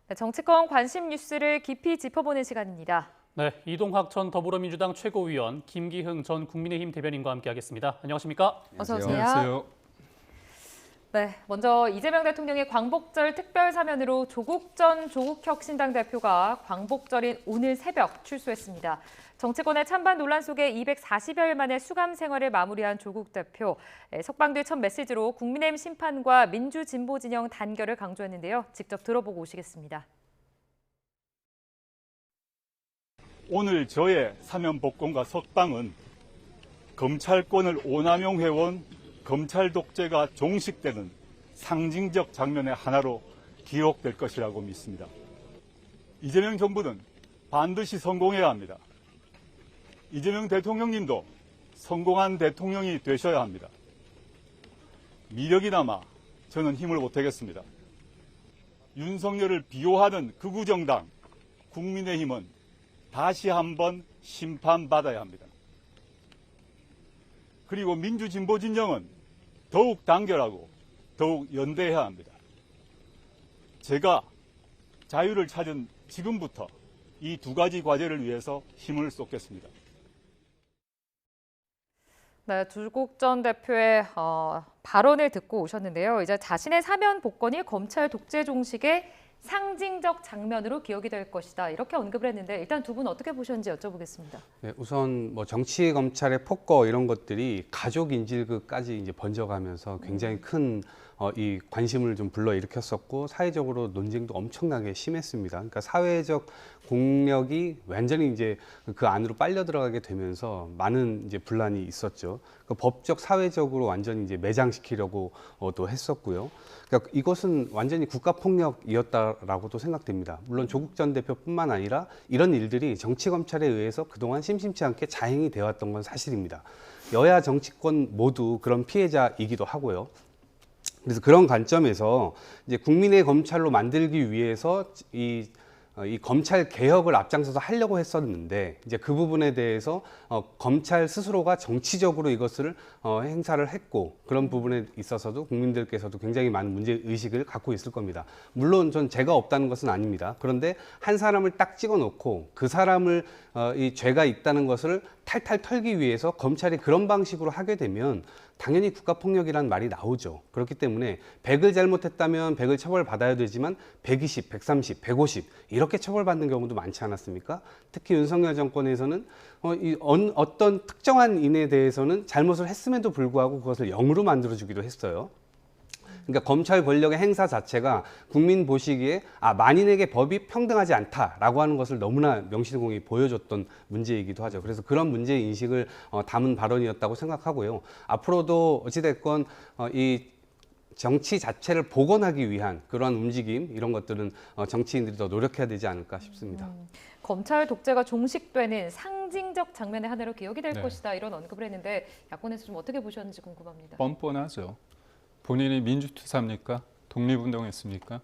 네, 정치권 관심 뉴스를 깊이 짚어보는 시간입니다. 네, 이동학 전 더불어민주당 최고위원, 김기흥 전 국민의힘 대변인과 함께하겠습니다. 안녕하십니까? 어서 오세요. 안녕하세요. 네, 먼저 이재명 대통령의 광복절 특별 사면으로 조국 전 조국혁신당 대표가 광복절인 오늘 새벽 출소했습니다. 정치권의 찬반 논란 속에 240여일 만에 수감 생활을 마무리한 조국 대표. 석방 뒤 첫 메시지로 국민의힘 심판과 민주진보 진영 단결을 강조했는데요. 직접 들어보고 오시겠습니다. 오늘 저의 사면 복권과 석방은 검찰권을 오남용해온 검찰 독재가 종식되는 상징적 장면의 하나로 기록될 것이라고 믿습니다. 이재명 정부는 반드시 성공해야 합니다. 이재명 대통령님도 성공한 대통령이 되셔야 합니다. 미력이 남아 저는 힘을 보태겠습니다. 윤석열을 비호하는 극우 정당 국민의힘은 다시 한번 심판받아야 합니다. 그리고 민주진보 진영은 더욱 단결하고 더욱 연대해야 합니다. 제가 자유를 찾은 지금부터 이 두 가지 과제를 위해서 힘을 쏟겠습니다. 네, 조국 전 대표의 발언을 듣고 오셨는데요. 이제 자신의 사면 복권이 검찰 독재 종식의 상징적 장면으로 기억이 될 것이다. 이렇게 언급을 했는데 일단 두 분 어떻게 보셨는지 여쭤보겠습니다. 네, 우선 정치 검찰의 폭거 이런 것들이 가족 인질극까지 이제 번져가면서 굉장히 큰 이 관심을 좀 불러일으켰었고 사회적으로 논쟁도 엄청나게 심했습니다. 그러니까 사회적 공력이 완전히 이제 그 안으로 빨려 들어가게 되면서 많은 이제 분란이 있었죠. 그 법적 사회적으로 완전히 이제 매장시키려고 또 했었고요. 그러니까 이것은 완전히 국가폭력이었다라고도 생각됩니다. 물론 조국 전 대표뿐만 아니라 이런 일들이 정치 검찰에 의해서 그동안 심심치 않게 자행이 되어왔던 건 사실입니다. 여야 정치권 모두 그런 피해자이기도 하고요. 그래서 그런 관점에서 이제 국민의 검찰로 만들기 위해서 이 검찰 개혁을 앞장서서 하려고 했었는데 이제 그 부분에 대해서 검찰 스스로가 정치적으로 이것을 행사를 했고 그런 부분에 있어서도 국민들께서도 굉장히 많은 문제 의식을 갖고 있을 겁니다. 물론 전 죄가 없다는 것은 아닙니다. 그런데 한 사람을 딱 찍어놓고 그 사람을 이 죄가 있다는 것을 탈탈 털기 위해서 검찰이 그런 방식으로 하게 되면 당연히 국가폭력이라는 말이 나오죠. 그렇기 때문에 100을 잘못했다면 100을 처벌받아야 되지만 120, 130, 150 이렇게 처벌받는 경우도 많지 않았습니까? 특히 윤석열 정권에서는 어떤 특정한 인에 대해서는 잘못을 했음에도 불구하고 그것을 0으로 만들어주기도 했어요. 그러니까 검찰 권력의 행사 자체가 국민 보시기에 만인에게 법이 평등하지 않다라고 하는 것을 너무나 명실공히 보여줬던 문제이기도 하죠. 그래서 그런 문제 인식을 담은 발언이었다고 생각하고요. 앞으로도 어찌됐건 이 정치 자체를 복원하기 위한 그러한 움직임 이런 것들은 정치인들이 더 노력해야 되지 않을까 싶습니다. 검찰 독재가 종식되는 상징적 장면의 하나로 기억이 될 네. 것이다 이런 언급을 했는데 야권에서 좀 어떻게 보셨는지 궁금합니다. 뻔뻔하죠. 본인이 민주투사입니까? 독립운동했습니까?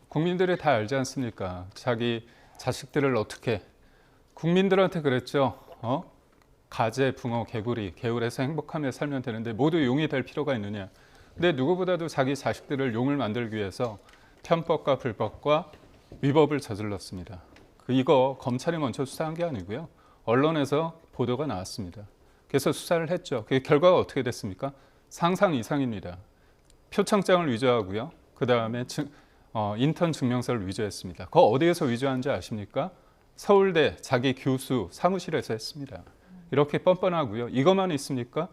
국민들이 다 알지 않습니까? 자기 자식들을 어떻게 국민들한테 그랬죠. 가재, 붕어, 개구리, 개울에서 행복하며 살면 되는데 모두 용이 될 필요가 있느냐. 근데 누구보다도 자기 자식들을 용을 만들기 위해서 편법과 불법과 위법을 저질렀습니다. 이거 검찰이 먼저 수사한 게 아니고요. 언론에서 보도가 나왔습니다. 그래서 수사를 했죠. 그 결과가 어떻게 됐습니까? 상상 이상입니다. 표창장을 위조하고요. 그 다음에 인턴 증명서를 위조했습니다. 그거 어디에서 위조한지 아십니까? 서울대 자기 교수 사무실에서 했습니다. 이렇게 뻔뻔하고요. 이것만 있습니까?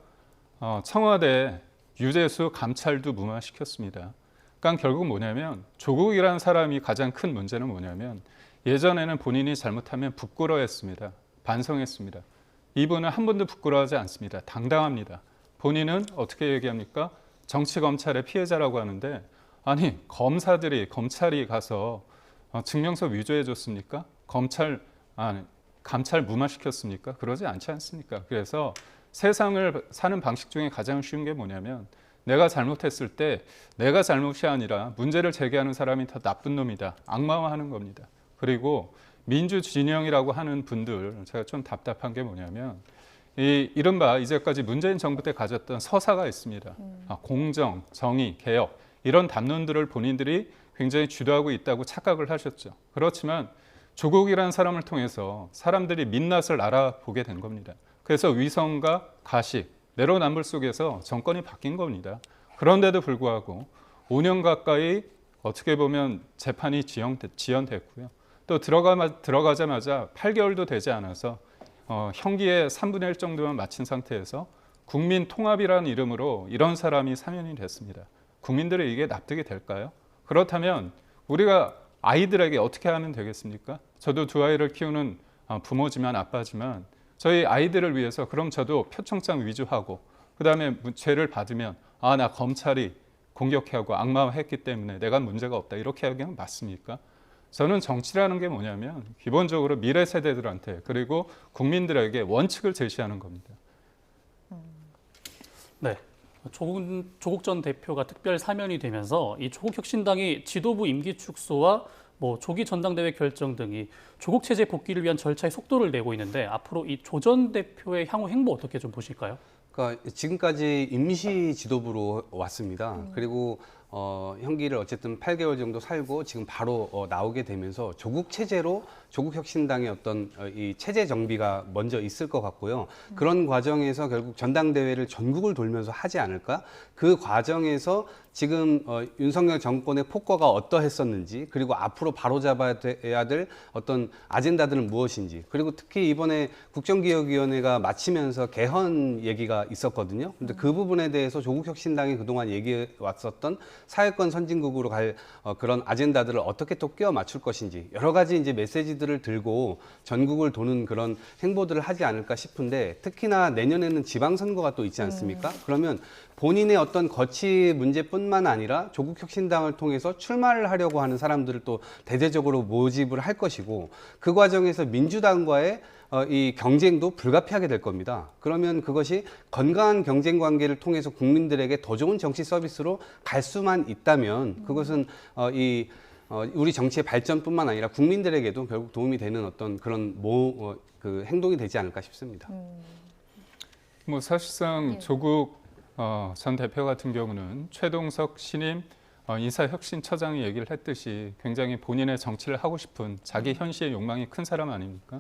청와대 유재수 감찰도 무마시켰습니다. 그러니까 결국 뭐냐면 조국이라는 사람이 가장 큰 문제는 뭐냐면 예전에는 본인이 잘못하면 부끄러워했습니다. 반성했습니다. 이분은 한 번도 부끄러워하지 않습니다. 당당합니다. 본인은 어떻게 얘기합니까? 정치 검찰의 피해자라고 하는데 아니 검찰이 가서 증명서 위조해 줬습니까? 감찰 무마시켰습니까? 그러지 않지 않습니까? 그래서 세상을 사는 방식 중에 가장 쉬운 게 뭐냐면 내가 잘못했을 때 내가 잘못이 아니라 문제를 제기하는 사람이 더 나쁜 놈이다. 악마화하는 겁니다. 그리고 민주 진영이라고 하는 분들 제가 좀 답답한 게 뭐냐면 이른바 이제까지 문재인 정부 때 가졌던 서사가 있습니다. 공정, 정의, 개혁 이런 담론들을 본인들이 굉장히 주도하고 있다고 착각을 하셨죠. 그렇지만 조국이라는 사람을 통해서 사람들이 민낯을 알아보게 된 겁니다. 그래서 위선과 가식, 내로남불 속에서 정권이 바뀐 겁니다. 그런데도 불구하고 5년 가까이 어떻게 보면 재판이 지연됐고요. 또 들어가자마자 8개월도 되지 않아서 형기의 3분의 1 정도만 마친 상태에서 국민 통합이라는 이름으로 이런 사람이 사면이 됐습니다. 국민들의 이게 납득이 될까요? 그렇다면 우리가 아이들에게 어떻게 하면 되겠습니까? 저도 두 아이를 키우는 부모지만 아빠지만 저희 아이들을 위해서 그럼 저도 표창장 위조하고 그다음에 죄를 받으면 나 검찰이 공격하고 악마화했기 때문에 내가 문제가 없다 이렇게 하기는 맞습니까? 저는 정치라는 게 뭐냐면 기본적으로 미래 세대들한테 그리고 국민들에게 원칙을 제시하는 겁니다. 네. 조국 전 대표가 특별 사면이 되면서 이 조국혁신당이 지도부 임기 축소와 조기 전당대회 결정 등이 조국 체제 복귀를 위한 절차의 속도를 내고 있는데 앞으로 이 조 전 대표의 향후 행보 어떻게 좀 보실까요? 그러니까 지금까지 임시 지도부로 왔습니다. 그리고 형기를 어쨌든 8개월 정도 살고 지금 바로 나오게 되면서 조국 체제로 조국 혁신당의 어떤 이 체제 정비가 먼저 있을 것 같고요. 그런 과정에서 결국 전당대회를 전국을 돌면서 하지 않을까? 그 과정에서 지금 윤석열 정권의 폭거가 어떠했었는지 그리고 앞으로 바로잡아야 될 어떤 아젠다들은 무엇인지 그리고 특히 이번에 국정기획위원회가 마치면서 개헌 얘기가 있었거든요. 근데 그 부분에 대해서 조국혁신당이 그동안 얘기해 왔었던 사회권 선진국으로 갈 그런 아젠다들을 어떻게 또 끼워 맞출 것인지 여러 가지 이제 메시지들을 들고 전국을 도는 그런 행보들을 하지 않을까 싶은데 특히나 내년에는 지방선거가 또 있지 않습니까? 그러면 본인의 어떤 거치 문제뿐만 아니라 조국혁신당을 통해서 출마를 하려고 하는 사람들을 또 대대적으로 모집을 할 것이고 그 과정에서 민주당과의 이 경쟁도 불가피하게 될 겁니다. 그러면 그것이 건강한 경쟁 관계를 통해서 국민들에게 더 좋은 정치 서비스로 갈 수만 있다면 그것은 우리 정치의 발전뿐만 아니라 국민들에게도 결국 도움이 되는 어떤 그런 그 행동이 되지 않을까 싶습니다. 사실상 조국 전 대표 같은 경우는 최동석 신임 인사혁신처장이 얘기를 했듯이 굉장히 본인의 정치를 하고 싶은 자기 현시의 욕망이 큰 사람 아닙니까?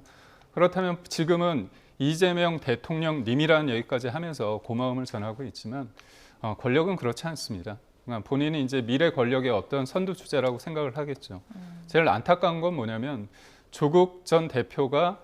그렇다면 지금은 이재명 대통령님이라는 얘기까지 하면서 고마움을 전하고 있지만 권력은 그렇지 않습니다. 그러니까 본인이 이제 미래 권력의 어떤 선두주자라고 생각을 하겠죠. 제일 안타까운 건 뭐냐면 조국 전 대표가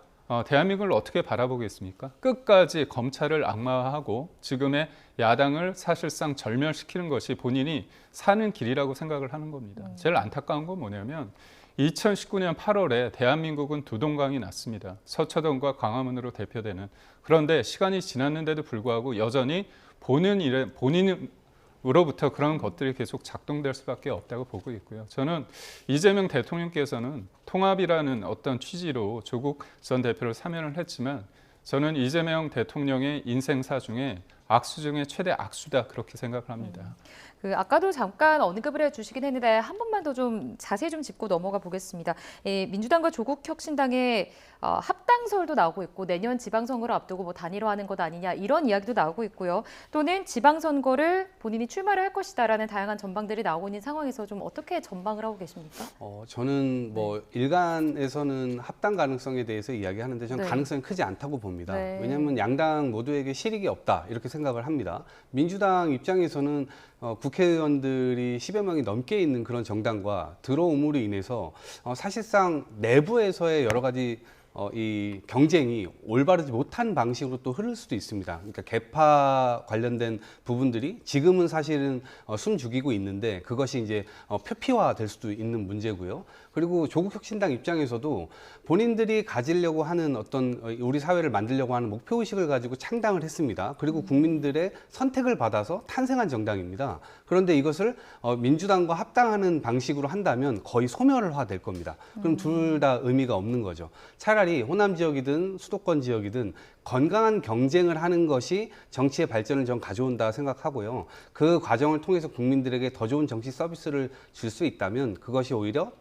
대한민국을 어떻게 바라보겠습니까? 끝까지 검찰을 악마화하고 지금의 야당을 사실상 절멸시키는 것이 본인이 사는 길이라고 생각을 하는 겁니다. 제일 안타까운 건 뭐냐면 2019년 8월에 대한민국은 두 동강이 났습니다. 서초동과 광화문으로 대표되는. 그런데 시간이 지났는데도 불구하고 여전히 본인으로부터 그런 것들이 계속 작동될 수밖에 없다고 보고 있고요. 저는 이재명 대통령께서는 통합이라는 어떤 취지로 조국 전 대표를 사면을 했지만 저는 이재명 대통령의 인생사 중에 악수 중에 최대 악수다 그렇게 생각을 합니다. 아까도 잠깐 언급을 해주시긴 했는데 한 번만 더 좀 자세히 좀 짚고 넘어가 보겠습니다. 민주당과 조국혁신당의 합당설도 나오고 있고 내년 지방선거를 앞두고 단일화하는 것 아니냐 이런 이야기도 나오고 있고요. 또는 지방선거를 본인이 출마를 할 것이다라는 다양한 전방들이 나오고 있는 상황에서 좀 어떻게 전망을 하고 계십니까? 저는 일간에서는 합당 가능성에 대해서 이야기하는데 저는 가능성이 크지 않다고 봅니다. 왜냐하면 양당 모두에게 실익이 없다 이렇게 생각을 합니다. 민주당 입장에서는 국회의원들이 10여 명이 넘게 있는 그런 정당과 들어옴으로 인해서 사실상 내부에서의 여러 가지 이 경쟁이 올바르지 못한 방식으로 또 흐를 수도 있습니다. 그러니까 개파 관련된 부분들이 지금은 사실은 숨 죽이고 있는데 그것이 이제 표피화될 수도 있는 문제고요. 그리고 조국혁신당 입장에서도 본인들이 가지려고 하는 어떤 우리 사회를 만들려고 하는 목표의식을 가지고 창당을 했습니다. 그리고 국민들의 선택을 받아서 탄생한 정당입니다. 그런데 이것을 민주당과 합당하는 방식으로 한다면 거의 소멸화될 겁니다. 그럼 둘 다 의미가 없는 거죠. 차라리 호남 지역이든 수도권 지역이든 건강한 경쟁을 하는 것이 정치의 발전을 전 가져온다 생각하고요. 그 과정을 통해서 국민들에게 더 좋은 정치 서비스를 줄 수 있다면 그것이 오히려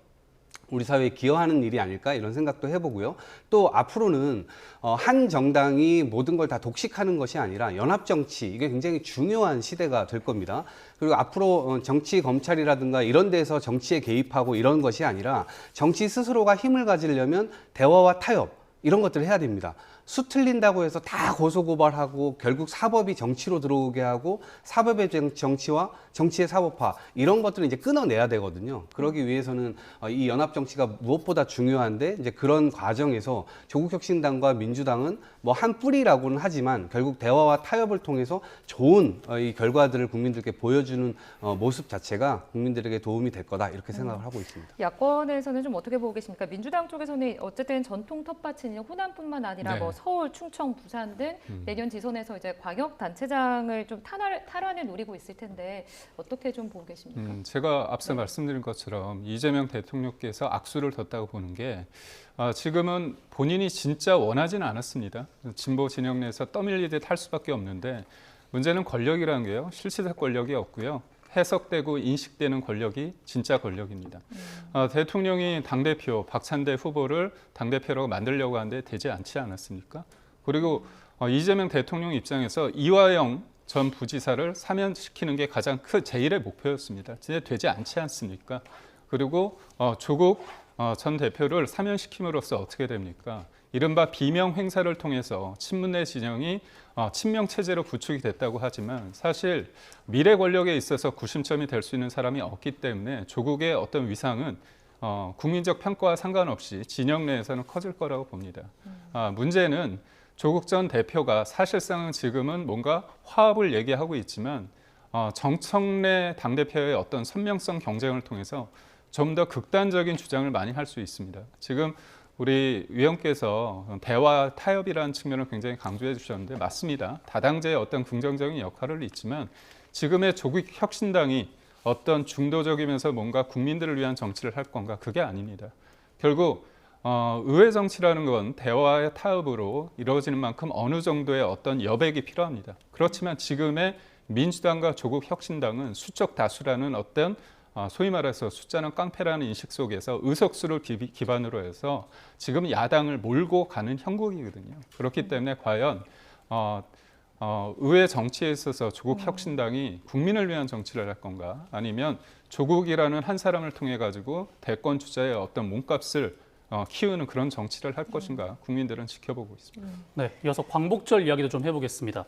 우리 사회에 기여하는 일이 아닐까 이런 생각도 해보고요. 또 앞으로는 한 정당이 모든 걸 다 독식하는 것이 아니라 연합정치, 이게 굉장히 중요한 시대가 될 겁니다. 그리고 앞으로 정치 검찰이라든가 이런 데서 정치에 개입하고 이런 것이 아니라 정치 스스로가 힘을 가지려면 대화와 타협 이런 것들을 해야 됩니다. 수 틀린다고 해서 다 고소고발하고 결국 사법이 정치로 들어오게 하고 사법의 정치와 정치의 사법화 이런 것들을 이제 끊어내야 되거든요. 그러기 위해서는 이 연합정치가 무엇보다 중요한데 이제 그런 과정에서 조국혁신당과 민주당은 뭐 한 뿌리라고는 하지만 결국 대화와 타협을 통해서 좋은 이 결과들을 국민들께 보여주는 모습 자체가 국민들에게 도움이 될 거다 이렇게 생각을 하고 있습니다. 야권에서는 좀 어떻게 보고 계십니까? 민주당 쪽에서는 어쨌든 전통 텃밭인 호남뿐만 아니라 네. 뭐 서울, 충청, 부산 등 내년 지선에서 이제 광역 단체장을 좀 탈환을 노리고 있을 텐데 어떻게 좀 보고 계십니까? 제가 앞서 말씀드린 것처럼 이재명 대통령께서 악수를 뒀다고 보는 게 지금은 본인이 진짜 원하지는 않았습니다. 진보 진영 내에서 떠밀리듯 할 수밖에 없는데 문제는 권력이라는 게요. 실체적 권력이 없고요. 해석되고 인식되는 권력이 진짜 권력입니다. 대통령이 당대표 박찬대 후보를 당대표라고 만들려고 하는데 되지 않지 않았습니까? 그리고 이재명 대통령 입장에서 이화영 전 부지사를 사면시키는 게 가장 큰 제1의 목표였습니다. 진짜 되지 않지 않습니까? 그리고 조국 전 대표를 사면시킴으로써 어떻게 됩니까? 이른바 비명 행사를 통해서 친문내 진영이 친명 체제로 구축이 됐다고 하지만 사실 미래 권력에 있어서 구심점이 될 수 있는 사람이 없기 때문에 조국의 어떤 위상은 국민적 평가와 상관없이 진영 내에서는 커질 거라고 봅니다. 문제는 조국 전 대표가 사실상은 지금은 뭔가 화합을 얘기하고 있지만 정청래 당대표의 어떤 선명성 경쟁을 통해서 좀 더 극단적인 주장을 많이 할 수 있습니다. 지금 우리 위원께서 대화 타협이라는 측면을 굉장히 강조해 주셨는데 맞습니다. 다당제의 어떤 긍정적인 역할을 있지만 지금의 조국 혁신당이 어떤 중도적이면서 뭔가 국민들을 위한 정치를 할 건가? 그게 아닙니다. 결국 의회 정치라는 건 대화의 타협으로 이루어지는 만큼 어느 정도의 어떤 여백이 필요합니다. 그렇지만 지금의 민주당과 조국 혁신당은 수적 다수라는 어떤 소위 말해서 숫자는 깡패라는 인식 속에서 의석수를 기반으로 해서 지금 야당을 몰고 가는 형국이거든요. 그렇기 때문에 과연 의회 정치에 있어서 조국 혁신당이 국민을 위한 정치를 할 건가 아니면 조국이라는 한 사람을 통해 가지고 대권 주자의 어떤 몸값을 키우는 그런 정치를 할 것인가 국민들은 지켜보고 있습니다. 네, 이어서 광복절 이야기도 좀 해보겠습니다.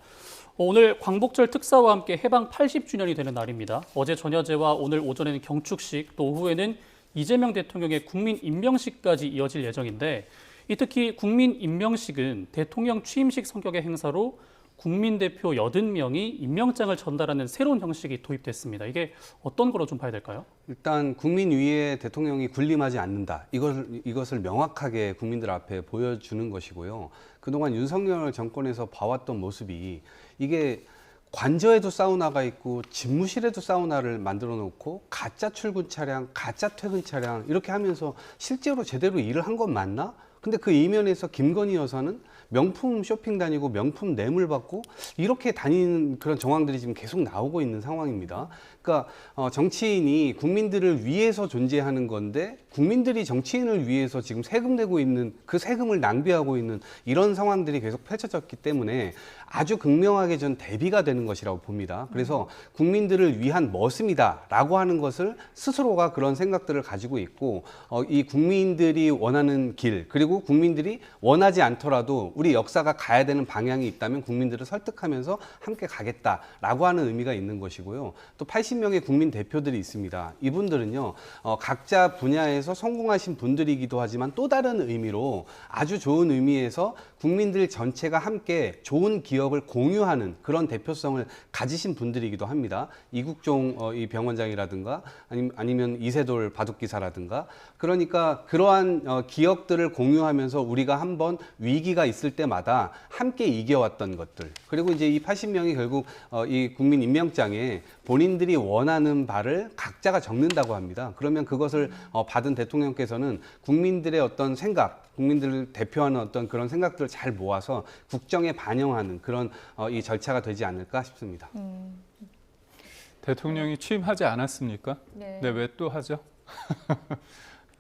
오늘 광복절 특사와 함께 해방 80주년이 되는 날입니다. 어제 전야제와 오늘 오전에는 경축식, 또 오후에는 이재명 대통령의 국민 임명식까지 이어질 예정인데 이 특히 국민 임명식은 대통령 취임식 성격의 행사로 국민 대표 80명이 임명장을 전달하는 새로운 형식이 도입됐습니다. 이게 어떤 거로 좀 봐야 될까요? 일단 국민 위에 대통령이 군림하지 않는다. 이것을 명확하게 국민들 앞에 보여주는 것이고요. 그동안 윤석열 정권에서 봐왔던 모습이 이게 관저에도 사우나가 있고 집무실에도 사우나를 만들어 놓고 가짜 출근 차량, 가짜 퇴근 차량 이렇게 하면서 실제로 제대로 일을 한 건 맞나? 근데 그 이면에서 김건희 여사는 명품 쇼핑 다니고 명품 뇌물 받고 이렇게 다니는 그런 정황들이 지금 계속 나오고 있는 상황입니다. 그러니까 정치인이 국민들을 위해서 존재하는 건데 국민들이 정치인을 위해서 지금 세금 내고 있는 그 세금을 낭비하고 있는 이런 상황들이 계속 펼쳐졌기 때문에 아주 극명하게 전 대비가 되는 것이라고 봅니다. 그래서 국민들을 위한 머슴이다라고 하는 것을 스스로가 그런 생각들을 가지고 있고 이 국민들이 원하는 길 그리고 국민들이 원하지 않더라도 우리 역사가 가야 되는 방향이 있다면 국민들을 설득하면서 함께 가겠다라고 하는 의미가 있는 것이고요. 또 80명의 국민 대표들이 있습니다. 이분들은요, 각자 분야에서 성공하신 분들이기도 하지만 또 다른 의미로 아주 좋은 의미에서 국민들 전체가 함께 좋은 기억을 공유하는 그런 대표성을 가지신 분들이기도 합니다. 이국종 이 병원장이라든가 아니면 이세돌 바둑기사라든가 그러니까 그러한 기억들을 공유하면서 우리가 한번 위기가 있을 때마다 함께 이겨왔던 것들 그리고 이제 이 80명이 결국 이 국민 임명장에 본인들이 원하는 바를 각자가 적는다고 합니다. 그러면 그것을 받은 대통령께서는 국민들의 어떤 생각 국민들을 대표하는 어떤 그런 생각들을 잘 모아서 국정에 반영하는 그런 이 절차가 되지 않을까 싶습니다. 대통령이 취임하지 않았습니까? 네. 네, 왜 또 하죠?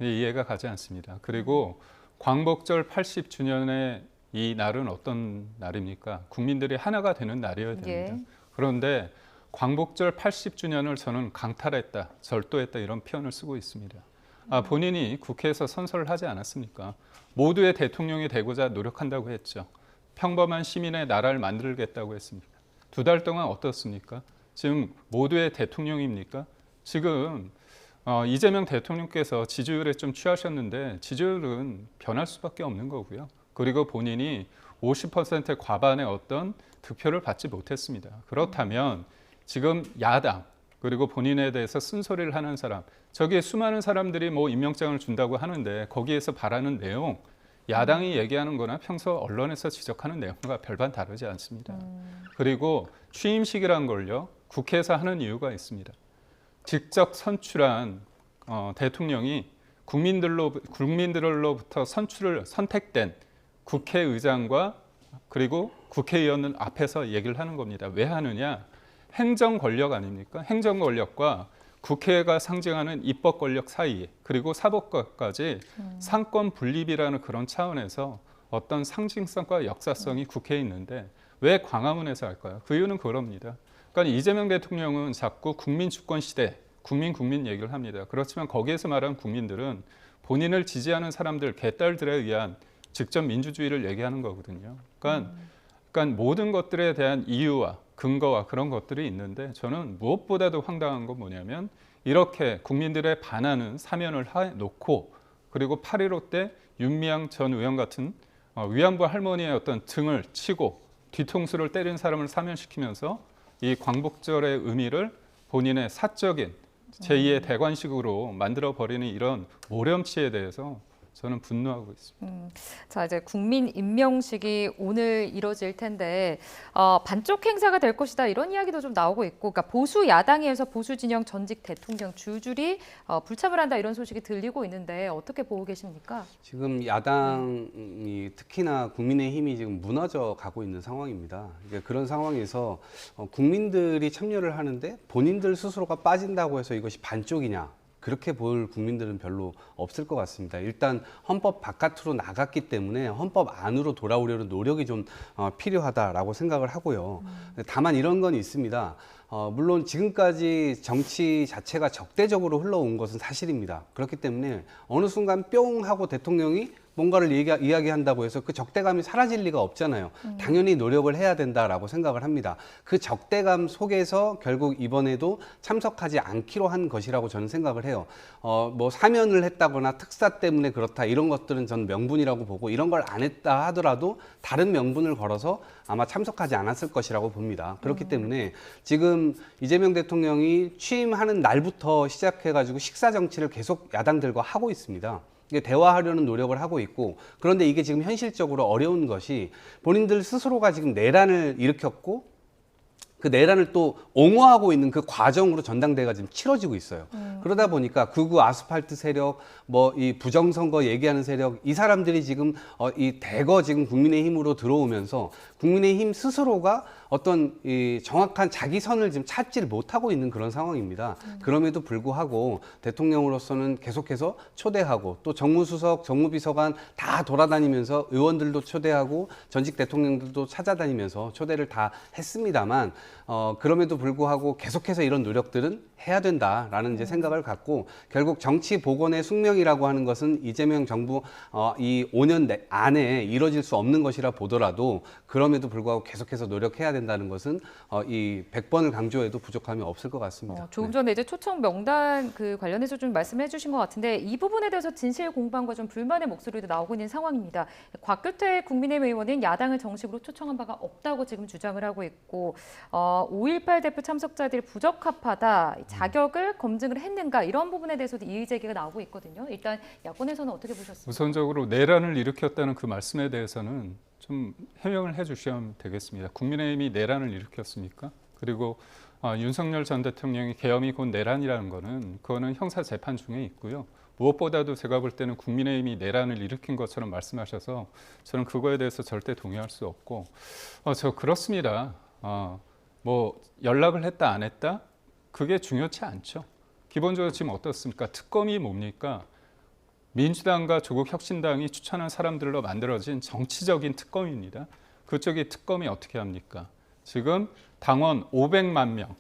이해가 가지 않습니다. 그리고 광복절 80주년의 이 날은 어떤 날입니까? 국민들이 하나가 되는 날이어야 됩니다. 예. 그런데 광복절 80주년을 저는 강탈했다, 절도했다 이런 표현을 쓰고 있습니다. 본인이 국회에서 선서를 하지 않았습니까? 모두의 대통령이 되고자 노력한다고 했죠. 평범한 시민의 나라를 만들겠다고 했습니다. 2달 동안 어떻습니까? 지금 모두의 대통령입니까? 지금 이재명 대통령께서 지지율에 좀 취하셨는데 지지율은 변할 수밖에 없는 거고요. 그리고 본인이 50% 과반의 어떤 득표를 받지 못했습니다. 그렇다면 지금 야당 그리고 본인에 대해서 쓴소리를 하는 사람, 저기에 수많은 사람들이 뭐 임명장을 준다고 하는데 거기에서 바라는 내용, 야당이 얘기하는 거나 평소 언론에서 지적하는 내용과 별반 다르지 않습니다. 그리고 취임식이란 걸요, 국회에서 하는 이유가 있습니다. 직접 선출한 대통령이 국민들로부터 선택된 국회의장과 그리고 국회의원들 앞에서 얘기를 하는 겁니다. 왜 하느냐? 행정 권력 아닙니까? 행정 권력과 국회가 상징하는 입법 권력 사이에 그리고 사법권까지 상권 분립이라는 그런 차원에서 어떤 상징성과 역사성이 국회에 있는데 왜 광화문에서 할까요? 그 이유는 그럽니다. 그러니까 이재명 대통령은 자꾸 국민 주권 시대, 국민 얘기를 합니다. 그렇지만 거기에서 말하는 국민들은 본인을 지지하는 사람들, 개딸들에 의한 직접 민주주의를 얘기하는 거거든요. 그러니까 모든 것들에 대한 이유와 근거와 그런 것들이 있는데 저는 무엇보다도 황당한 건 뭐냐면 이렇게 국민들의 반하는 사면을 해놓고 그리고 8.15 때 윤미향 전 의원 같은 위안부 할머니의 어떤 등을 치고 뒤통수를 때린 사람을 사면시키면서 이 광복절의 의미를 본인의 사적인 제2의 대관식으로 만들어버리는 이런 모렴치에 대해서 저는 분노하고 있습니다. 자, 이제 국민 임명식이 오늘 이뤄질 텐데 반쪽 행사가 될 것이다 이런 이야기도 좀 나오고 있고, 그러니까 보수 야당에서 보수 진영 전직 대통령 줄줄이 불참을 한다 이런 소식이 들리고 있는데 어떻게 보고 계십니까? 지금 야당이 특히나 국민의힘이 지금 무너져 가고 있는 상황입니다. 이제 그런 상황에서 국민들이 참여를 하는데 본인들 스스로가 빠진다고 해서 이것이 반쪽이냐? 그렇게 볼 국민들은 별로 없을 것 같습니다. 일단 헌법 바깥으로 나갔기 때문에 헌법 안으로 돌아오려는 노력이 좀 필요하다라고 생각을 하고요. 다만 이런 건 있습니다. 물론 지금까지 정치 자체가 적대적으로 흘러온 것은 사실입니다. 그렇기 때문에 어느 순간 뿅 하고 대통령이 뭔가를 이야기한다고 해서 그 적대감이 사라질 리가 없잖아요. 당연히 노력을 해야 된다라고 생각을 합니다. 그 적대감 속에서 결국 이번에도 참석하지 않기로 한 것이라고 저는 생각을 해요. 뭐 사면을 했다거나 특사 때문에 그렇다 이런 것들은 저는 명분이라고 보고, 이런 걸 안 했다 하더라도 다른 명분을 걸어서 아마 참석하지 않았을 것이라고 봅니다. 그렇기 때문에 지금 이재명 대통령이 취임하는 날부터 시작해가지고 식사 정치를 계속 야당들과 하고 있습니다. 대화하려는 노력을 하고 있고, 그런데 이게 지금 현실적으로 어려운 것이 본인들 스스로가 지금 내란을 일으켰고 그 내란을 또 옹호하고 있는 그 과정으로 전당대회가 지금 치러지고 있어요. 그러다 보니까 극우 아스팔트 세력, 뭐 이 부정선거 얘기하는 세력, 이 사람들이 지금 이 대거 지금 국민의힘으로 들어오면서 국민의힘 스스로가 어떤 이 정확한 자기 선을 지금 찾지를 못하고 있는 그런 상황입니다. 그럼에도 불구하고 대통령으로서는 계속해서 초대하고, 또 정무수석, 정무비서관 다 돌아다니면서 의원들도 초대하고 전직 대통령들도 찾아다니면서 초대를 다 했습니다만, 그럼에도 불구하고 계속해서 이런 노력들은 해야 된다라는 이제 생각을 갖고, 결국 정치 복원의 숙명이라고 하는 것은 이재명 정부 이 5년 안에 이뤄질 수 없는 것이라 보더라도 그럼에도 불구하고 계속해서 노력해야 된다는 것은 이 100번을 강조해도 부족함이 없을 것 같습니다. 조금 전에 이제 초청 명단 그 관련해서 좀 말씀해 주신 것 같은데 이 부분에 대해서 진실 공방과 좀 불만의 목소리도 나오고 있는 상황입니다. 곽규태 국민의힘 의원은 야당을 정식으로 초청한 바가 없다고 지금 주장을 하고 있고, 5.18 대표 참석자들이 부적합하다, 자격을 검증을 했는가 이런 부분에 대해서도 이의 제기가 나오고 있거든요. 일단 야권에서는 어떻게 보셨습니까? 우선적으로 내란을 일으켰다는 그 말씀에 대해서는 좀 해명을 해주시면 되겠습니다. 국민의힘이 내란을 일으켰습니까? 그리고 윤석열 전 대통령이 계엄이 곧 내란이라는 거는 그거는 형사 재판 중에 있고요. 무엇보다도 제가 볼 때는 국민의힘이 내란을 일으킨 것처럼 말씀하셔서 저는 그거에 대해서 절대 동의할 수 없고, 저 그렇습니다. 뭐 연락을 했다 안 했다 그게 중요치 않죠. 기본적으로 지금 어떻습니까? 특검이 뭡니까? 민주당과 조국혁신당이 추천한 사람들로 만들어진 정치적인 특검입니다. 그쪽이 특검이 어떻게 합니까? 지금 당원 500만 명,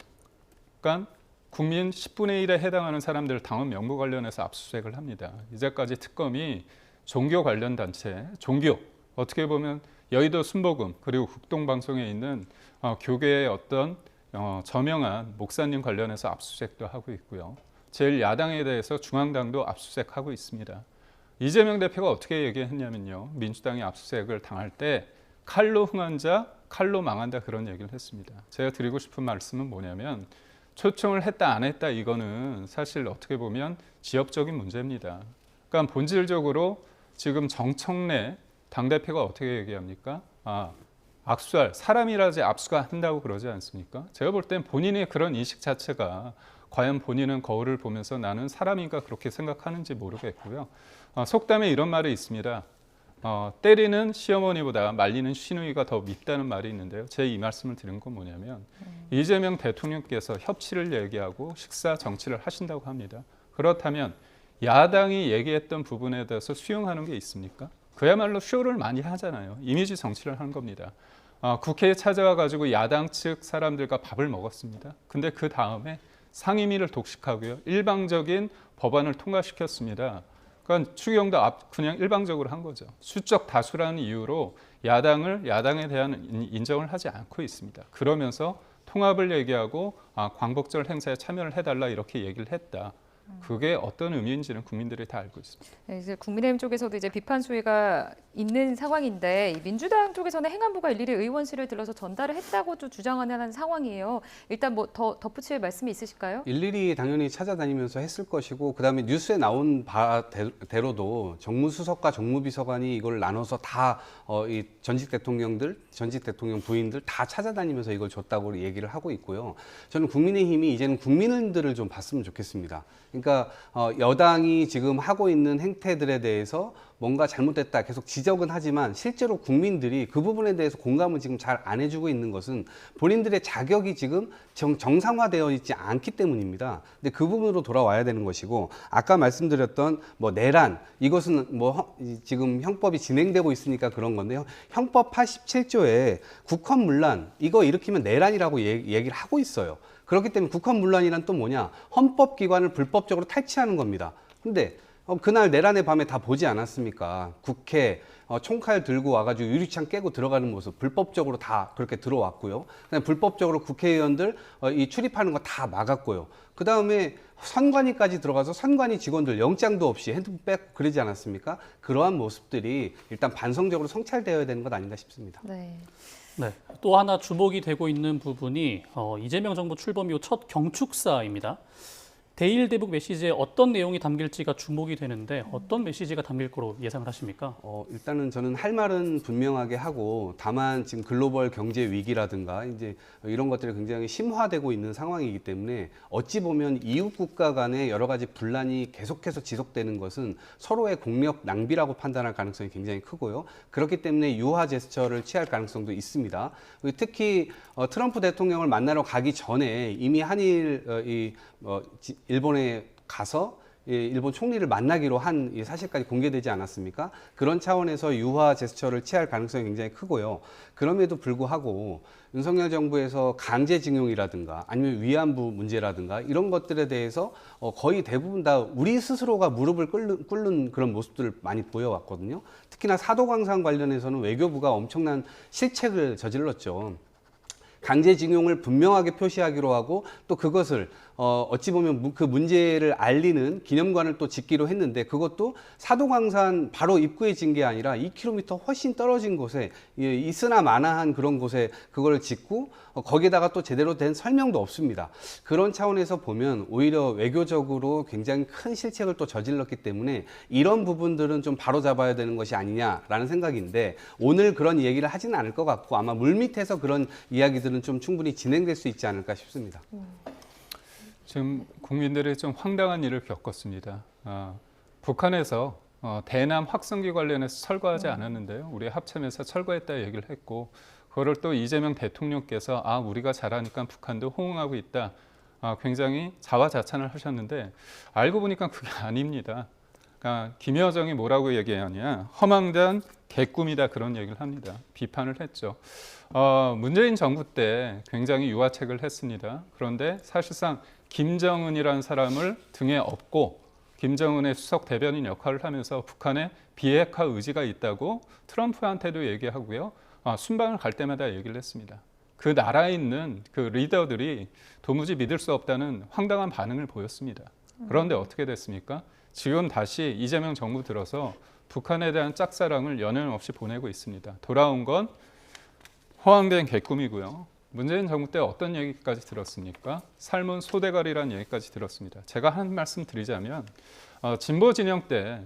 그러니까 국민 10분의 1에 해당하는 사람들 당원 명부 관련해서 압수수색을 합니다. 이제까지 특검이 종교 관련 단체, 종교, 어떻게 보면 여의도 순복음 그리고 국동방송에 있는 교계의 어떤 저명한 목사님 관련해서 압수수색도 하고 있고요. 제1야당에 대해서 중앙당도 압수수색하고 있습니다. 이재명 대표가 어떻게 얘기했냐면요. 민주당이 압수수색을 당할 때 칼로 흥한 자, 칼로 망한다 그런 얘기를 했습니다. 제가 드리고 싶은 말씀은 뭐냐면 초청을 했다 안 했다 이거는 사실 어떻게 보면 지역적인 문제입니다. 그러니까 본질적으로 지금 정청래 당대표가 어떻게 얘기합니까? 압수할 사람이라지 압수가 한다고 그러지 않습니까? 제가 볼 땐 본인의 그런 인식 자체가 과연 본인은 거울을 보면서 나는 사람인가 그렇게 생각하는지 모르겠고요. 속담에 이런 말이 있습니다. 때리는 시어머니보다 말리는 시누이가 더 밉다는 말이 있는데요. 제 이 말씀을 드린 건 뭐냐면 이재명 대통령께서 협치를 얘기하고 식사 정치를 하신다고 합니다. 그렇다면 야당이 얘기했던 부분에 대해서 수용하는 게 있습니까? 그야말로 쇼를 많이 하잖아요. 이미지 정치를 하는 겁니다. 국회에 찾아와 가지고 야당 측 사람들과 밥을 먹었습니다. 근데 그 다음에 상임위를 독식하고요. 일방적인 법안을 통과시켰습니다. 그러니까 추경도 그냥 일방적으로 한 거죠. 수적 다수라는 이유로 야당에 대한 인정을 하지 않고 있습니다. 그러면서 통합을 얘기하고 광복절 행사에 참여를 해달라 이렇게 얘기를 했다. 그게 어떤 의미인지는 국민들이 다 알고 있습니다. 네, 이제 국민의힘 쪽에서도 이제 비판 수위가 있는 상황인데 이 민주당 쪽에서는 행안부가 일일이 의원실을 들러서 전달을 했다고도 주장하는 상황이에요. 일단 뭐 더 덧붙일 말씀이 있으실까요? 일일이 당연히 찾아다니면서 했을 것이고 그다음에 뉴스에 나온 바대로도 정무수석과 정무비서관이 이걸 나눠서 다 이 전직 대통령 부인들 다 찾아다니면서 이걸 줬다고 얘기를 하고 있고요. 저는 국민의힘이 이제는 국민들을 좀 봤으면 좋겠습니다. 그러니까 여당이 지금 하고 있는 행태들에 대해서 뭔가 잘못됐다 계속 지적은 하지만 실제로 국민들이 그 부분에 대해서 공감을 지금 잘 안 해주고 있는 것은 본인들의 자격이 지금 정상화되어 있지 않기 때문입니다. 근데 그 부분으로 돌아와야 되는 것이고 아까 말씀드렸던 뭐 내란 이것은 뭐 지금 형법이 진행되고 있으니까 그런 건데요. 형법 87조에 국헌문란 이거 일으키면 내란이라고 얘기를 하고 있어요. 그렇기 때문에 국헌문란이란 또 뭐냐? 헌법기관을 불법적으로 탈취하는 겁니다. 근데 그날 내란의 밤에 다 보지 않았습니까? 국회 총칼 들고 와가지고 유리창 깨고 들어가는 모습 불법적으로 다 그렇게 들어왔고요. 그다음에 불법적으로 국회의원들 이 출입하는 거 다 막았고요. 그 다음에 선관위까지 들어가서 선관위 직원들 영장도 없이 핸드폰 뺏고 그러지 않았습니까? 그러한 모습들이 일단 반성적으로 성찰되어야 되는 것 아닌가 싶습니다. 네. 네, 또 하나 주목이 되고 있는 부분이 이재명 정부 출범 이후 첫 경축사입니다. 대일대북 메시지에 어떤 내용이 담길지가 주목이 되는데 어떤 메시지가 담길 거로 예상을 하십니까? 일단은 저는 할 말은 분명하게 하고 다만 지금 글로벌 경제 위기라든가 이제 이런 것들이 굉장히 심화되고 있는 상황이기 때문에 어찌 보면 이웃 국가 간의 여러 가지 분란이 계속해서 지속되는 것은 서로의 국력 낭비라고 판단할 가능성이 굉장히 크고요. 그렇기 때문에 유화 제스처를 취할 가능성도 있습니다. 특히 트럼프 대통령을 만나러 가기 전에 이미 한일 일본에 가서 일본 총리를 만나기로 한 사실까지 공개되지 않았습니까? 그런 차원에서 유화 제스처를 취할 가능성이 굉장히 크고요. 그럼에도 불구하고 윤석열 정부에서 강제징용이라든가 아니면 위안부 문제라든가 이런 것들에 대해서 거의 대부분 다 우리 스스로가 무릎을 꿇는 그런 모습들을 많이 보여왔거든요. 특히나 사도광산 관련해서는 외교부가 엄청난 실책을 저질렀죠. 강제징용을 분명하게 표시하기로 하고 또 그것을 어찌 보면 그 문제를 알리는 기념관을 또 짓기로 했는데 그것도 사도광산 바로 입구에 진 게 아니라 2km 훨씬 떨어진 곳에 있으나 마나한 그런 곳에 그걸 짓고 거기다가 또 제대로 된 설명도 없습니다. 그런 차원에서 보면 오히려 외교적으로 굉장히 큰 실책을 또 저질렀기 때문에 이런 부분들은 좀 바로잡아야 되는 것이 아니냐라는 생각인데 오늘 그런 얘기를 하지는 않을 것 같고 아마 물밑에서 그런 이야기들은 좀 충분히 진행될 수 있지 않을까 싶습니다. 지금 국민들이 좀 황당한 일을 겪었습니다. 북한에서 대남 확성기 관련해서 철거하지 않았는데요. 우리 합참에서 철거했다 얘기를 했고 그거를 또 이재명 대통령께서 우리가 잘하니까 북한도 호응하고 있다. 굉장히 자화자찬을 하셨는데 알고 보니까 그게 아닙니다. 그러니까 김여정이 뭐라고 얘기하냐, 허망된 개꿈이다 그런 얘기를 합니다. 비판을 했죠. 문재인 정부 때 굉장히 유화책을 했습니다. 그런데 사실상 김정은이라는 사람을 등에 업고 김정은의 수석 대변인 역할을 하면서 북한의 비핵화 의지가 있다고 트럼프한테도 얘기하고요. 순방을 갈 때마다 얘기를 했습니다. 그 나라에 있는 그 리더들이 도무지 믿을 수 없다는 황당한 반응을 보였습니다. 그런데 어떻게 됐습니까? 지금 다시 이재명 정부 들어서 북한에 대한 짝사랑을 연연 없이 보내고 있습니다. 돌아온 건 허황된 개꿈이고요. 문재인 정부 때 어떤 얘기까지 들었습니까? 삶은 소대가리라는 얘기까지 들었습니다. 제가 한 말씀 드리자면 진보 진영 때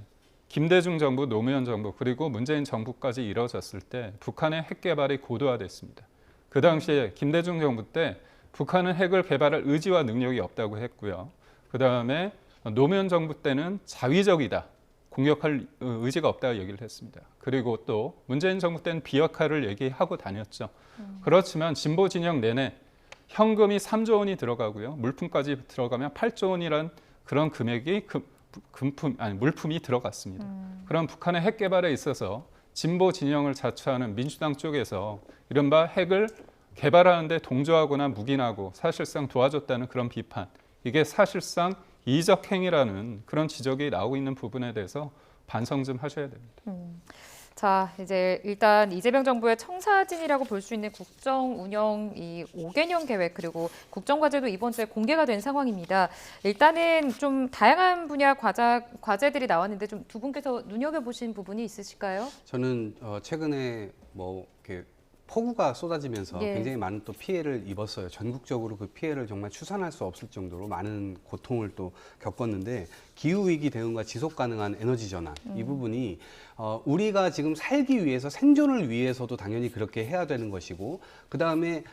김대중 정부, 노무현 정부 그리고 문재인 정부까지 이뤄졌을 때 북한의 핵 개발이 고도화됐습니다. 그 당시에 김대중 정부 때 북한은 핵을 개발할 의지와 능력이 없다고 했고요. 그 다음에 노무현 정부 때는 자위적이다. 공격할 의지가 없다고 얘기를 했습니다. 그리고 또 문재인 정부 때는 비핵화를 얘기하고 다녔죠. 그렇지만 진보 진영 내내 현금이 3조 원이 들어가고요. 물품까지 들어가면 8조 원이란 그런 금액이 물품이 들어갔습니다. 그럼 북한의 핵 개발에 있어서 진보 진영을 자처하는 민주당 쪽에서 이른바 핵을 개발하는데 동조하거나 묵인하고 사실상 도와줬다는 그런 비판, 이게 사실상 이적 행위라는 그런 지적이 나오고 있는 부분에 대해서 반성 좀 하셔야 됩니다. 자, 이제 일단 이재명 정부의 청사진이라고 볼 수 있는 국정 운영 이 5개년 계획 그리고 국정 과제도 이번 주에 공개가 된 상황입니다. 일단은 좀 다양한 분야 과제들이 나왔는데 좀 두 분께서 눈여겨보신 부분이 있으실까요? 저는 최근에 뭐 이렇게 폭우가 쏟아지면서 예. 굉장히 많은 또 피해를 입었어요. 전국적으로 그 피해를 정말 추산할 수 없을 정도로 많은 고통을 또 겪었는데 기후 위기 대응과 지속 가능한 에너지 전환 이 부분이 우리가 지금 살기 위해서 생존을 위해서도 당연히 그렇게 해야 되는 것이고 그 다음에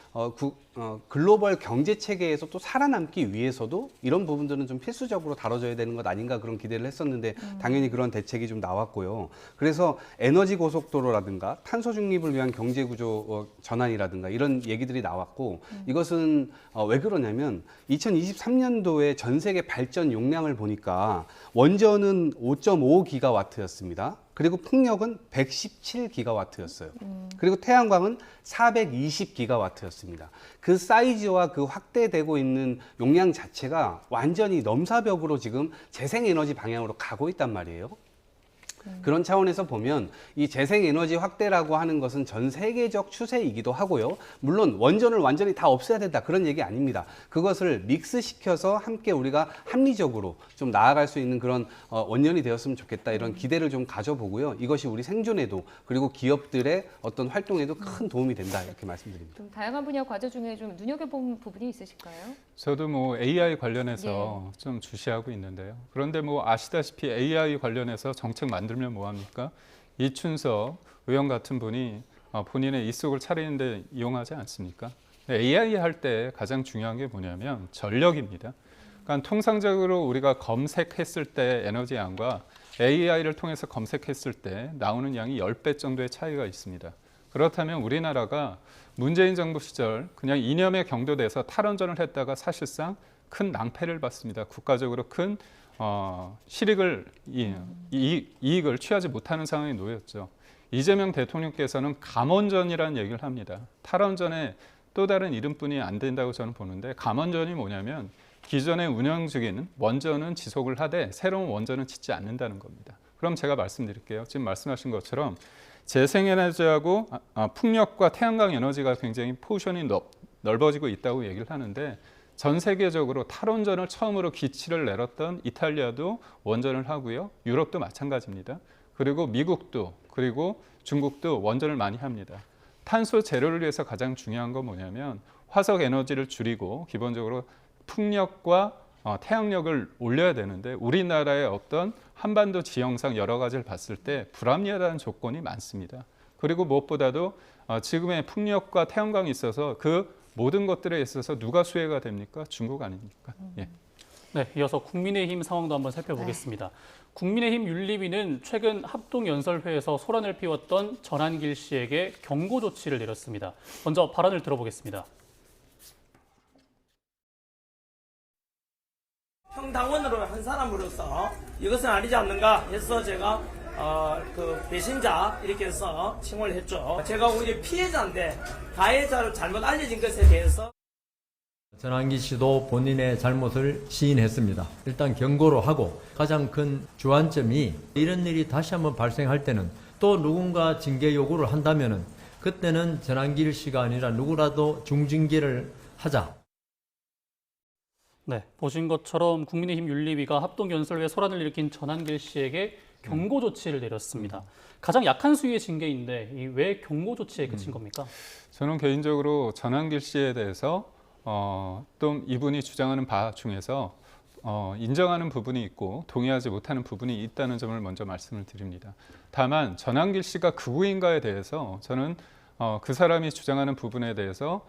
글로벌 경제 체계에서 또 살아남기 위해서도 이런 부분들은 좀 필수적으로 다뤄져야 되는 것 아닌가 그런 기대를 했었는데 당연히 그런 대책이 좀 나왔고요. 그래서 에너지 고속도로라든가 탄소 중립을 위한 경제 구조 전환이라든가 이런 얘기들이 나왔고 이것은 왜 그러냐면 2023년도에 전 세계 발전 용량을 보니까 원전은 5.5기가와트였습니다. 그리고 풍력은 117기가와트였어요. 그리고 태양광은 420기가와트였습니다. 그 사이즈와 그 확대되고 있는 용량 자체가 완전히 넘사벽으로 지금 재생에너지 방향으로 가고 있단 말이에요. 그런 차원에서 보면 이 재생에너지 확대라고 하는 것은 전 세계적 추세이기도 하고요. 물론 원전을 완전히 다 없애야 된다 그런 얘기 아닙니다. 그것을 믹스시켜서 함께 우리가 합리적으로 좀 나아갈 수 있는 그런 원년이 되었으면 좋겠다 이런 기대를 좀 가져보고요. 이것이 우리 생존에도 그리고 기업들의 어떤 활동에도 큰 도움이 된다 이렇게 말씀드립니다. 좀 다양한 분야 과제 중에 좀 눈여겨본 부분이 있으실까요? 저도 뭐 AI 관련해서 좀 주시하고 있는데요. 그런데 뭐 아시다시피 AI 관련해서 정책 만들면 뭐합니까? 이춘석 의원 같은 분이 본인의 입속을 차리는데 이용하지 않습니까? AI 할 때 가장 중요한 게 뭐냐면 전력입니다. 그러니까 통상적으로 우리가 검색했을 때 에너지 양과 AI를 통해서 검색했을 때 나오는 양이 10배 정도의 차이가 있습니다. 그렇다면 우리나라가 문재인 정부 시절 그냥 이념에 경도돼서 탈원전을 했다가 사실상 큰 낭패를 봤습니다. 국가적으로 큰 이익을 취하지 못하는 상황에 놓였죠. 이재명 대통령께서는 감원전이라는 얘기를 합니다. 탈원전의 또 다른 이름뿐이 안 된다고 저는 보는데 감원전이 뭐냐면 기존에 운영 중인 원전은 지속을 하되 새로운 원전은 짓지 않는다는 겁니다. 그럼 제가 말씀드릴게요. 지금 말씀하신 것처럼 재생에너지하고 풍력과 태양광 에너지가 굉장히 포션이 넓어지고 있다고 얘기를 하는데 전 세계적으로 탈원전을 처음으로 기치를 내렸던 이탈리아도 원전을 하고요. 유럽도 마찬가지입니다. 그리고 미국도 그리고 중국도 원전을 많이 합니다. 탄소 제로를 위해서 가장 중요한 건 뭐냐면 화석 에너지를 줄이고 기본적으로 풍력과 태양력을 올려야 되는데 우리나라의 어떤 한반도 지형상 여러 가지를 봤을 때 불합리하다는 조건이 많습니다. 그리고 무엇보다도 지금의 풍력과 태양광이 있어서 그 모든 것들에 있어서 누가 수혜가 됩니까? 중국 아닙니까? 예. 네, 이어서 국민의힘 상황도 한번 살펴보겠습니다. 국민의힘 윤리위는 최근 합동연설회에서 소란을 피웠던 전한길 씨에게 경고 조치를 내렸습니다. 먼저 발언을 들어보겠습니다. 평당원으로 한 사람으로서 이것은 아니지 않는가 해서 제가 그 배신자 이렇게 해서 칭호를 했죠. 제가 오히려 피해자인데 가해자로 잘못 알려진 것에 대해서 전환기 씨도 본인의 잘못을 시인했습니다. 일단 경고로 하고 가장 큰 주안점이 이런 일이 다시 한번 발생할 때는 또 누군가 징계 요구를 한다면은 그때는 전환기 씨가 아니라 누구라도 중징계를 하자. 네, 보신 것처럼 국민의힘 윤리위가 합동연설회 소란을 일으킨 전한길 씨에게 경고 조치를 내렸습니다. 가장 약한 수위의 징계인데 왜 경고 조치에 그친 겁니까? 저는 개인적으로 전한길 씨에 대해서 또 이분이 주장하는 바 중에서 인정하는 부분이 있고 동의하지 못하는 부분이 있다는 점을 먼저 말씀을 드립니다. 다만 전한길 씨가 극우인가에 대해서 저는 그 사람이 주장하는 부분에 대해서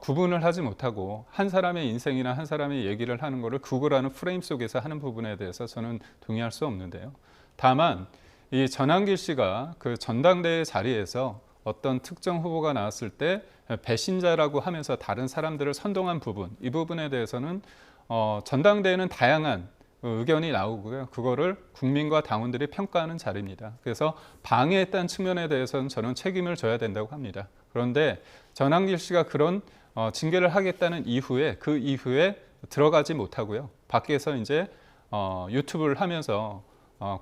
구분을 하지 못하고 한 사람의 인생이나 한 사람의 얘기를 하는 것을 극우라는 프레임 속에서 하는 부분에 대해서 저는 동의할 수 없는데요. 다만 이 전한길 씨가 그 전당대회 자리에서 어떤 특정 후보가 나왔을 때 배신자라고 하면서 다른 사람들을 선동한 부분, 이 부분에 대해서는 전당대회는 다양한 의견이 나오고요. 그거를 국민과 당원들이 평가하는 자리입니다. 그래서 방해했다는 측면에 대해서는 저는 책임을 져야 된다고 합니다. 그런데 전한길 씨가 그런 징계를 하겠다는 이후에 그 이후에 들어가지 못하고요. 밖에서 이제 유튜브를 하면서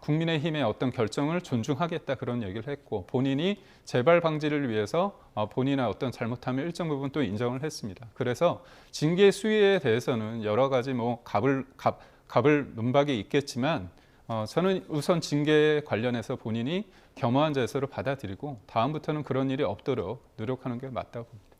국민의힘의 어떤 결정을 존중하겠다 그런 얘기를 했고 본인이 재발 방지를 위해서 본인의 어떤 잘못함을 일정 부분 또 인정을 했습니다. 그래서 징계 수위에 대해서는 여러 가지 뭐 갑을 논박이 있겠지만 저는 우선 징계에 관련해서 본인이 겸허한 자세로 받아들이고 다음부터는 그런 일이 없도록 노력하는 게 맞다고 봅니다.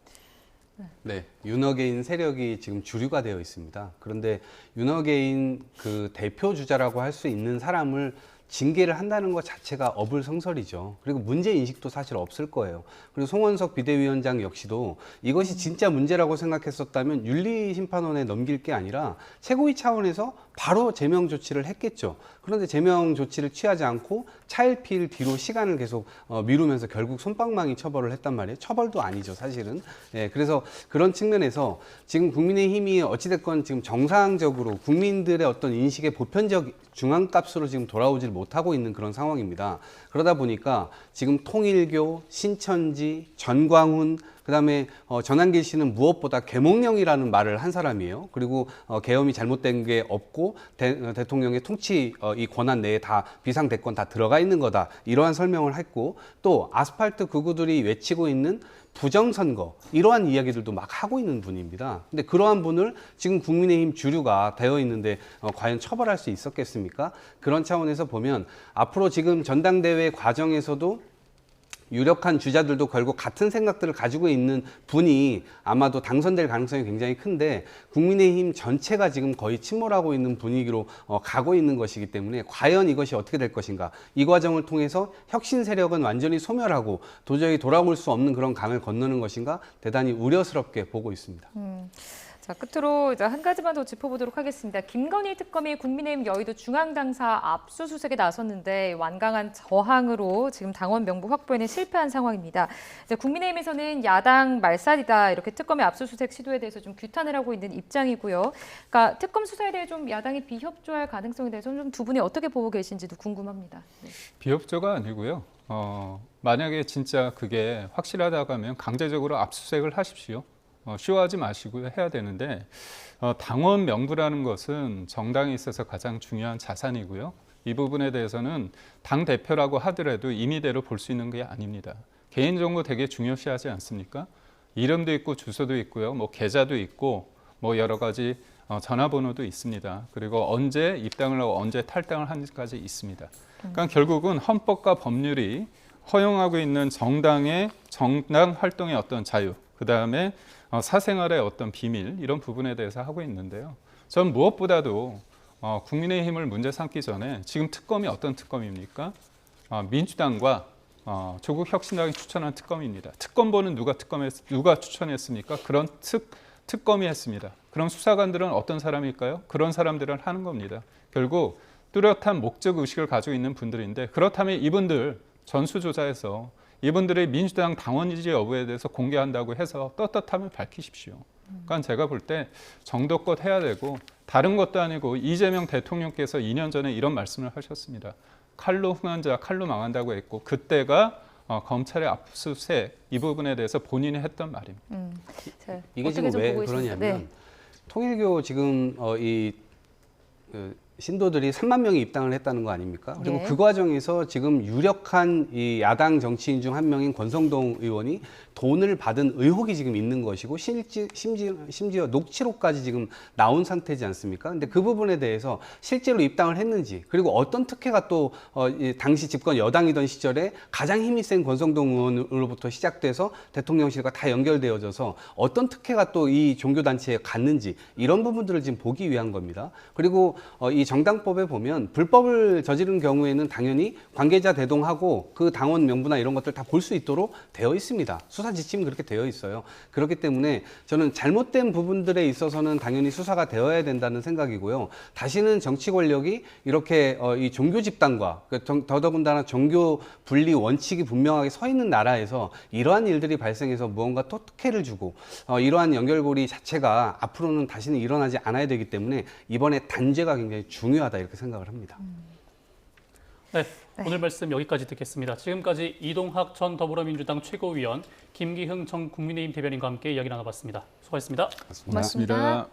네, 윤어게인 세력이 지금 주류가 되어 있습니다. 그런데 윤어게인 그 대표 주자라고 할 수 있는 사람을 징계를 한다는 것 자체가 어불성설이죠. 그리고 문제 인식도 사실 없을 거예요. 그리고 송원석 비대위원장 역시도 이것이 진짜 문제라고 생각했었다면 윤리심판원에 넘길 게 아니라 최고위 차원에서 바로 제명 조치를 했겠죠. 그런데 제명 조치를 취하지 않고 차일피일 뒤로 시간을 계속 미루면서 결국 솜방망이 처벌을 했단 말이에요. 처벌도 아니죠, 사실은. 예, 그래서 그런 측면에서 지금 국민의힘이 어찌됐건 지금 정상적으로 국민들의 어떤 인식의 보편적 중앙값으로 지금 돌아오질 못하고 있는 그런 상황입니다. 그러다 보니까 지금 통일교, 신천지, 전광훈, 그다음에 전한길 씨는 무엇보다 계몽령이라는 말을 한 사람이에요. 그리고 계엄이 잘못된 게 없고 대통령의 통치 이 권한 내에 다 비상 대권 다 들어가 있는 거다. 이러한 설명을 했고 또 아스팔트 극우들이 외치고 있는 부정선거 이러한 이야기들도 막 하고 있는 분입니다. 근데 그러한 분을 지금 국민의힘 주류가 되어 있는데 과연 처벌할 수 있었겠습니까? 그런 차원에서 보면 앞으로 지금 전당대회 과정에서도 유력한 주자들도 결국 같은 생각들을 가지고 있는 분이 아마도 당선될 가능성이 굉장히 큰데 국민의힘 전체가 지금 거의 침몰하고 있는 분위기로 가고 있는 것이기 때문에 과연 이것이 어떻게 될 것인가, 이 과정을 통해서 혁신 세력은 완전히 소멸하고 도저히 돌아올 수 없는 그런 강을 건너는 것인가 대단히 우려스럽게 보고 있습니다. 자, 끝으로 이제 한 가지만 더 짚어보도록 하겠습니다. 김건희 특검이 국민의힘 여의도 중앙당사 압수수색에 나섰는데 완강한 저항으로 지금 당원 명부 확보에는 실패한 상황입니다. 이제 국민의힘에서는 야당 말살이다 이렇게 특검의 압수수색 시도에 대해서 좀 규탄을 하고 있는 입장이고요. 그러니까 특검 수사에 대해 좀 야당이 비협조할 가능성에 대해서 좀 두 분이 어떻게 보고 계신지도 궁금합니다. 네. 비협조가 아니고요. 만약에 진짜 그게 확실하다고 하면 강제적으로 압수수색을 하십시오. 쉬워하지 마시고요. 해야 되는데 당원 명부라는 것은 정당에 있어서 가장 중요한 자산이고요. 이 부분에 대해서는 당 대표라고 하더라도 임의대로 볼 수 있는 게 아닙니다. 개인정보 되게 중요시하지 않습니까? 이름도 있고 주소도 있고요. 뭐 계좌도 있고 뭐 여러 가지 전화번호도 있습니다. 그리고 언제 입당을 하고 언제 탈당을 하는지까지 있습니다. 그러니까 결국은 헌법과 법률이 허용하고 있는 정당 활동의 어떤 자유, 그 다음에 사생활의 어떤 비밀 이런 부분에 대해서 하고 있는데요. 전 무엇보다도 국민의힘을 문제 삼기 전에 지금 특검이 어떤 특검입니까? 민주당과 조국 혁신당이 추천한 특검입니다. 특검본은 누가 추천했습니까? 그런 특검이 했습니다. 그럼 수사관들은 어떤 사람일까요? 그런 사람들은 하는 겁니다. 결국 뚜렷한 목적 의식을 가지고 있는 분들인데 그렇다면 이분들 전수조사해서 이분들의 민주당 당원인지 여부에 대해서 공개한다고 해서 떳떳함을 밝히십시오. 그러니까 제가 볼 때 정도껏 해야 되고 다른 것도 아니고 이재명 대통령께서 2년 전에 이런 말씀을 하셨습니다. 칼로 흥한 자 칼로 망한다고 했고 그때가 검찰의 압수수색 이 부분에 대해서 본인이 했던 말입니다. 자, 이게 어떻게 지금 좀 왜 보고 계십니까? 그러냐면 네. 통일교 지금 신도들이 3만 명이 입당을 했다는 거 아닙니까? 그리고 네. 그 과정에서 지금 유력한 이 야당 정치인 중 한 명인 권성동 의원이 돈을 받은 의혹이 지금 있는 것이고 심지어 녹취록까지 지금 나온 상태지 않습니까? 근데 그 부분에 대해서 실제로 입당을 했는지 그리고 어떤 특혜가 또 당시 집권 여당이던 시절에 가장 힘이 센 권성동 의원으로부터 시작돼서 대통령실과 다 연결되어져서 어떤 특혜가 또 이 종교단체에 갔는지 이런 부분들을 지금 보기 위한 겁니다. 그리고 이 정당법에 보면 불법을 저지른 경우에는 당연히 관계자 대동하고 그 당원 명부나 이런 것들 다 볼 수 있도록 되어 있습니다. 수사 지침이 그렇게 되어 있어요. 그렇기 때문에 저는 잘못된 부분들에 있어서는 당연히 수사가 되어야 된다는 생각이고요. 다시는 정치 권력이 이렇게 이 종교 집단과 더더군다나 종교 분리 원칙이 분명하게 서 있는 나라에서 이러한 일들이 발생해서 무언가 또 특혜를 주고 이러한 연결고리 자체가 앞으로는 다시는 일어나지 않아야 되기 때문에 이번에 단죄가 굉장히 중요하다 이렇게 생각을 합니다. 네, 오늘 말씀 여기까지 듣겠습니다. 지금까지 이동학 전 더불어민주당 최고위원, 김기흥 전 국민의힘 대변인과 함께 이야기 나눠봤습니다. 수고하셨습니다. 고맙습니다.